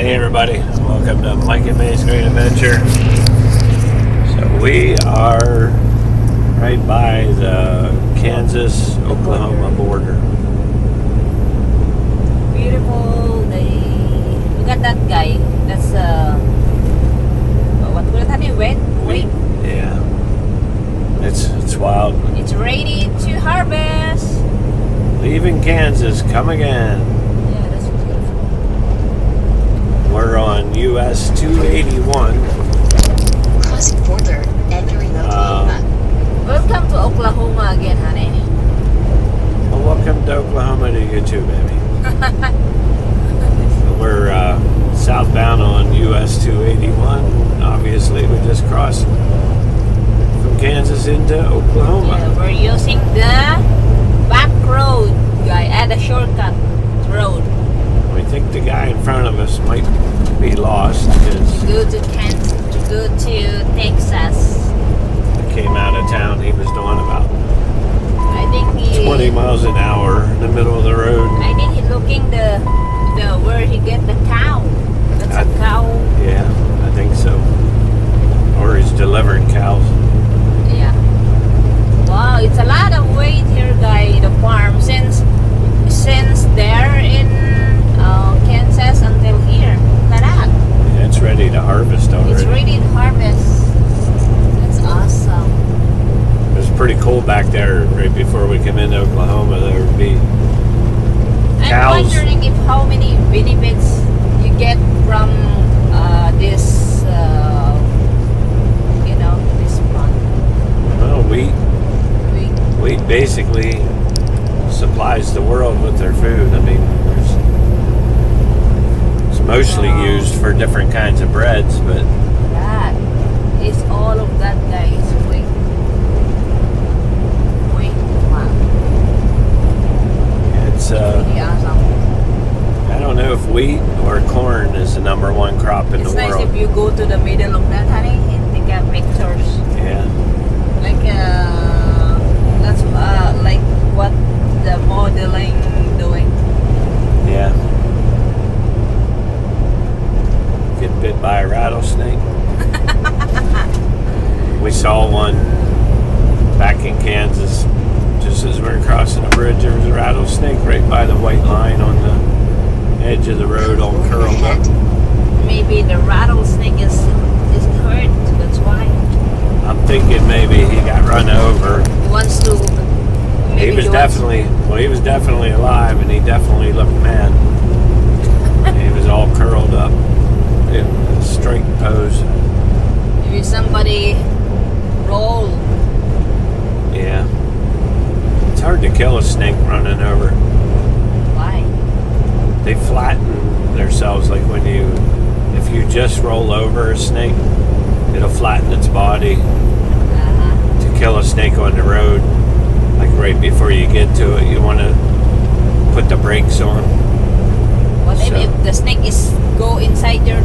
Hey everybody, welcome to Mike and May's Great Adventure. So we are right by the Kansas-Oklahoma border. Beautiful day. Look at that guy. That's what will that wait? Yeah. It's wild. It's ready to harvest. Leaving Kansas, come again. Yeah, that's beautiful. We're on US 281. Crossing border, entering Oklahoma. Welcome to Oklahoma again, honey. Well, welcome to Oklahoma to you too, baby. We're southbound on US 281. Obviously, we just crossed from Kansas into Oklahoma. Yeah, we're using the back road, guy, at a shortcut road. We think the guy in front of us might be lost because Go to Kansas, to go to Texas. he came out of town. He was doing about I think he 20 miles an hour in the middle of the road. I think he's looking the where he get the cow. That's a cow. Yeah, I think so. Or he's delivering cows. Yeah. Wow, it's a lot of weight here, guy. The farm since there in Kansas until here. Look at that. Yeah, it's ready to harvest already. It's ready to harvest. That's awesome. It was pretty cool back there right before we came into Oklahoma. There would be I'm cows. wondering if how many benefits you get from this, this plant. Well, wheat basically supplies the world with their food. I mean, it's mostly used for different kinds of breads, but That is all of that, guys. Wait. Wow. it's Pretty awesome. I don't know if wheat or corn is the number one crop in It's the nice world. if you go to the middle of that, honey, and take pictures. Yeah. Like, that's like what the modeling doing. Yeah. Get bit by a rattlesnake. We saw one back in Kansas. Just as we were crossing the bridge, there was a rattlesnake right by the white line on the edge of the road, all curled up. Maybe the rattlesnake is hurt. That's why I'm thinking maybe he got run over. he wants to. He was definitely alive, and he definitely looked mad. He was all curled up in a straight pose. Maybe somebody roll. Yeah. It's hard to kill a snake running over. Why? They flatten themselves, like if you just roll over a snake, it'll flatten its body. To kill a snake on the road, like right before you get to it, you want to put the brakes on. What if the snake go inside your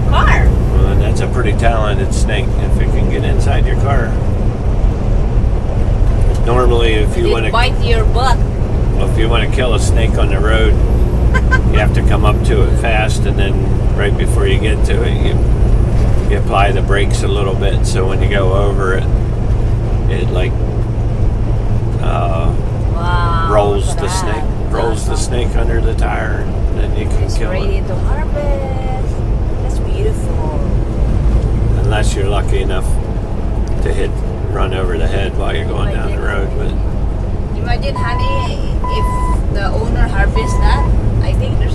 car? Well, then that's a pretty talented snake if it can get inside your car. Normally, if you want to bite your butt. kill a snake on the road, you have to come up to it fast, and then right before you get to it, you apply the brakes a little bit. So when you go over it, it like Wow, rolls look at the that. snake, rolls the snake under the tire, and then you can It's kill ready it. to harvest. That's beautiful. Unless you're lucky enough to run over the head while you're going down the road. But Imagine, honey, if the owner harvests that, I think they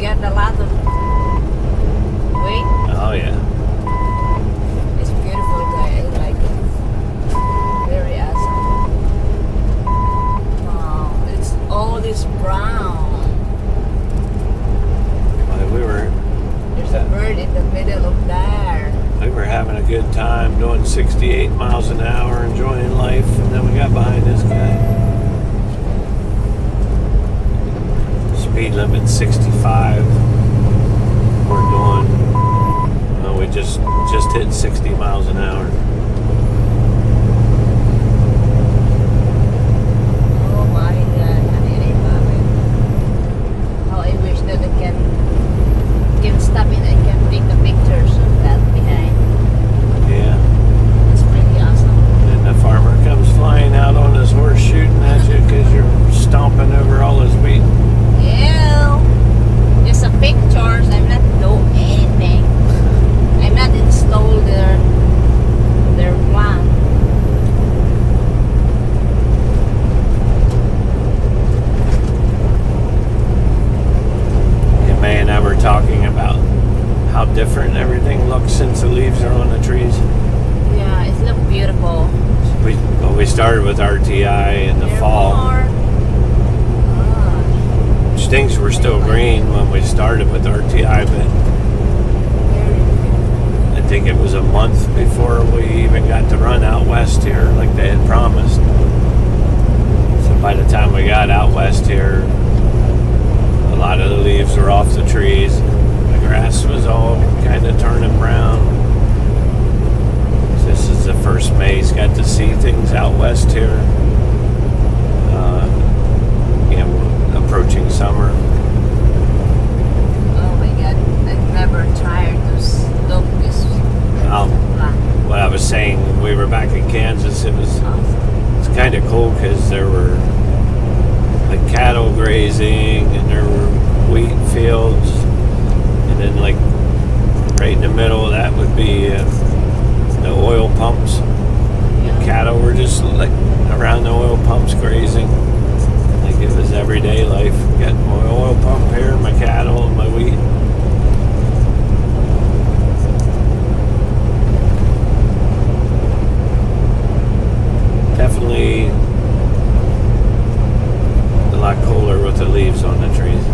get a lot of weight. oh yeah, It's beautiful, guy. I like it. Very awesome. Wow, it's all this brown. There's a bird in the middle of there. we were having a good time doing 68 miles an hour, enjoying life, and then we got behind this guy. Speed limit 65. We're doing. We just hit 60 miles an hour. Oh my God, honey, I love it. How I wish that I can how different everything looks since the leaves are on the trees. Yeah, it looks beautiful. We started with RTI in the There fall. more. Which things were still green when we started with RTI, but I think it was a month before we even got to run out west here like they had promised. So by the time we got out west here, a lot of the leaves were off the trees. The grass was all kind of turning brown. This is the first May's got to see things out west here. Approaching summer. Oh my god, I've never tried to look this plant. What I was saying, when we were back in Kansas, it's kind of cool because there were like cattle grazing and there were wheat fields, and then like right in the middle of that would be the oil pumps. The cattle were just like around the oil pumps grazing. Like it was everyday life. Got my oil pump here, my cattle, and my wheat. Definitely a lot cooler with the leaves on the trees.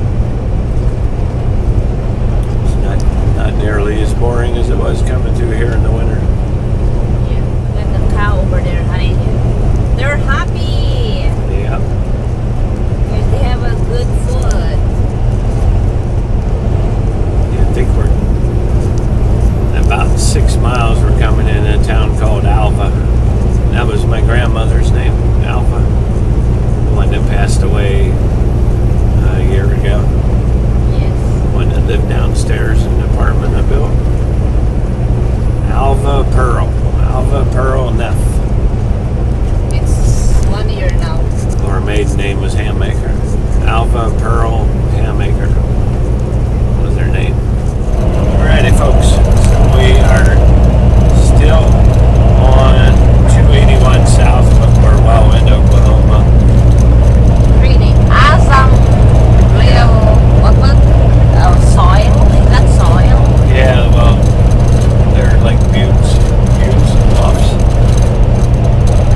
It's not nearly as boring as it was coming through here in the winter. Yeah, and the cow over there, honey. They're happy. Yeah. Because they have a good food. I think we're about 6 miles. We're coming in a town called Alva. That was my grandmother's name, Alva, the one that passed away a year ago. Yes. One that lived downstairs in the apartment I built. Alva Pearl Neff. It's 1 year now. Her maiden name was Hammaker. Alva Pearl Hammaker was her name. Alrighty, folks. We are still on 281 south, but we're well into Oklahoma. Really awesome little, soil. Is that soil? Yeah, well, they're like buttes and bluffs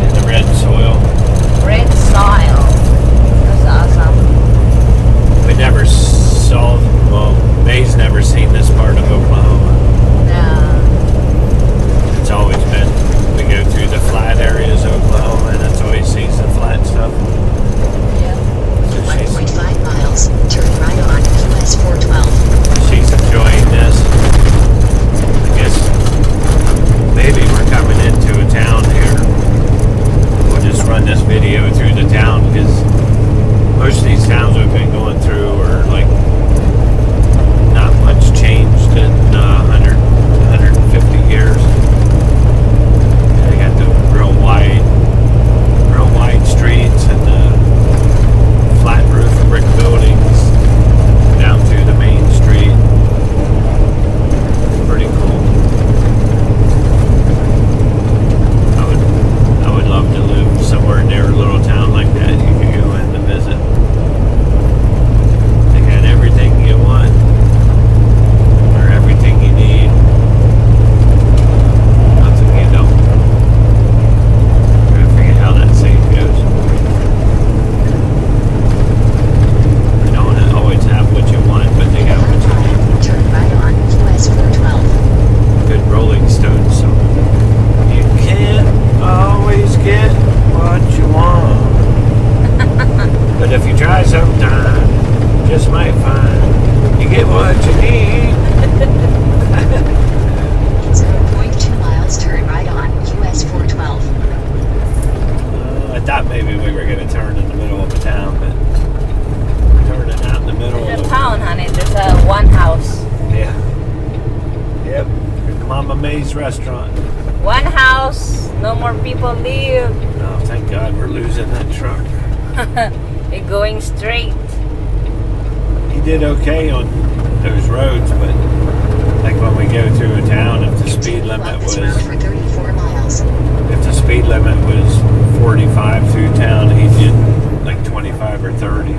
in the red soil. Red soil. That's awesome. We never saw, well, May's never seen this part of Oklahoma. It's always been, we go through the flat areas of Oklahoma and it's always sees the flat stuff. Yeah. So she's 1.5 miles, turn right on US 412. she's enjoying this. I guess maybe we're coming into a town here. We'll just run this video through the town because most of these towns we've been going through are like not much changed in 150 years. They got the real wide streets and the flat roof brick buildings down to the main street. Pretty cool. I would love to live somewhere near a little town like that you could go in to visit. They got everything you want or everything you need. Nothing you don't. I forget how that saying goes. They don't always have what you want, but they got what you need. Turn right on US 412. Good Rolling Stones song. You can't always get what you want, but if you try sometime, just might find you get what you need. 0.2 miles, turn right on US 412. I thought maybe we were going to turn in the middle of a town, but we're turning out in the middle There's of a town, honey. There's a one house. Yeah. Yep. Mama May's restaurant. One house. No more people live. Oh, thank God we're losing that truck. They're going straight. He did okay on those roads, but like when we go through a town, if the speed limit Left was this road for 34 miles. if the speed limit was 45 through town, he did like 25 or 30.